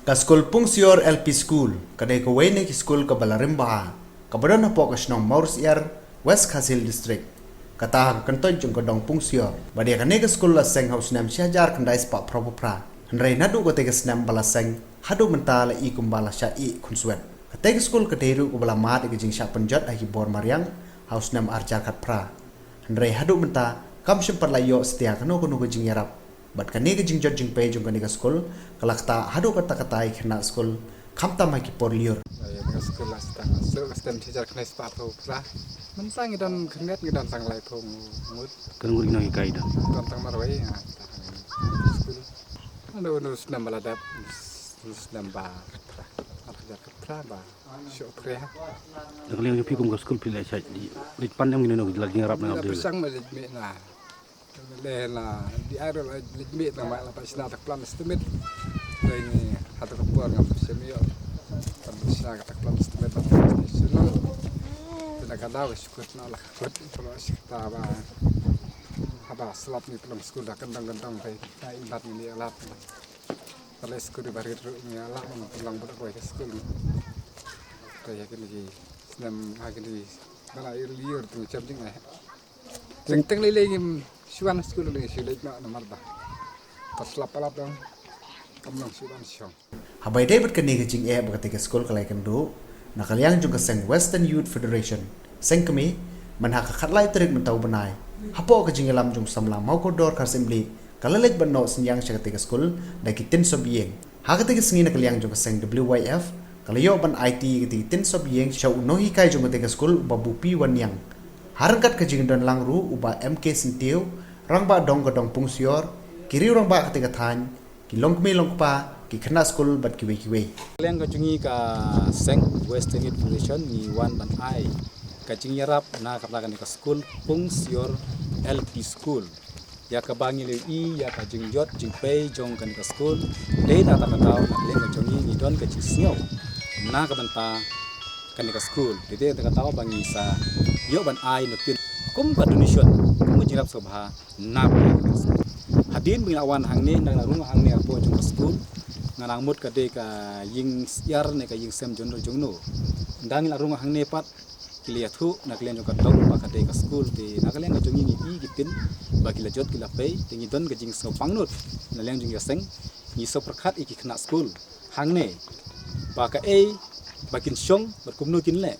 Ka skul Pungsior LP School, kadai ka wayne ki skul ka Balarimba, ka badan na po ka snong Mauritius West Khasil District. Kata ka kanton jung ka dong Pungsior, badia ka nega skul la seng haus nam syajar kandai spa propra. Handrai nadu ka tega snam bala seng, hadu mentala I kumbala sya I kunswet. Ka tega skul ka deru ka bala mat ka jing sya penjot a khubor mariang haus nam arjar kat pra. Handrai hadu menta kam sempat layo setia kanu kanu ka Jingiarap. Bat kani ke jingjot jingpay jung kani ke skul kalakta hadu kata-katai kena skul kamta mai ki por liur ya ke skul la stang so stem teacher kena spa pro pra mentang idan knet idan tang lai thong mut kan nguri no ikai da dan tang marwai skul anu snam baladap snam ba pra ba syo pre dak leng pi kum ka skul pilai sai di pan yang no la Jingiarap na abdul pisang ma me na lena di aero limit na ma la pasina tak plan estimate ini hatu khubor ngam semio pasina tak plan estimate nasional tena kada skut na la khut terus kita ba haba slap ni pelong skul da kandang-kandang pai kai imbat ni alat kalau skul di barir ni alat pelong ber ko skul kayak gini senam agni bala liur tu charging ai teng lele Suan skul ni sulit nak nomor dah. Terselap dong. Kamu suan siang. Habai David kani ke jing berkata ke skul kalai kendu nakaliang jung ke seng Western Youth Federation seng kami manhak khatlai terik mentau benai hapo ke jing lam jung samla mau ko dor assembly kalalek banno senyang syakati ke skul da kitin sobieng hakati ke sengi nakaliang jung ke seng WYF kalayo ban IT ke tin sobieng syau nohi kai jung ke skul babupi wanyang harangkat ke jing don langru uba MK Sintiu rangba dong ke dong Pungsior kiri rangba ketika tan ki longkmi longpa ki kena skul bat kiwe Kalian kajungi ka seng Western Youth Federation ni wan ban ai ka Jingiarap na katakan ka school Pungsior LP School ya ka bangi le I ya ka jingjot jingpay jong kan ka school le na ta taw na kalian kajungi ni don ka sngewbha na ka banta kan ka school dede ta taw bangi sa yo ban ai no tin kum ka donation kum Jingiarap sngewbha na hadin bingawan hangne nang narung hangne apo jong school nganang mut ka de ka ying yar ne ka ying sem jondo jongno ndangil arung hangne pat kiliathu na kalian jong ka dong pa ka de ka school de na kalian ka jongi ni I gitin ba kila jot kila pay tingi don ka jing so pangnut na leng jong yaseng ni so prakhat iki khna school hangne ba ka bakin syong berkumnu kin le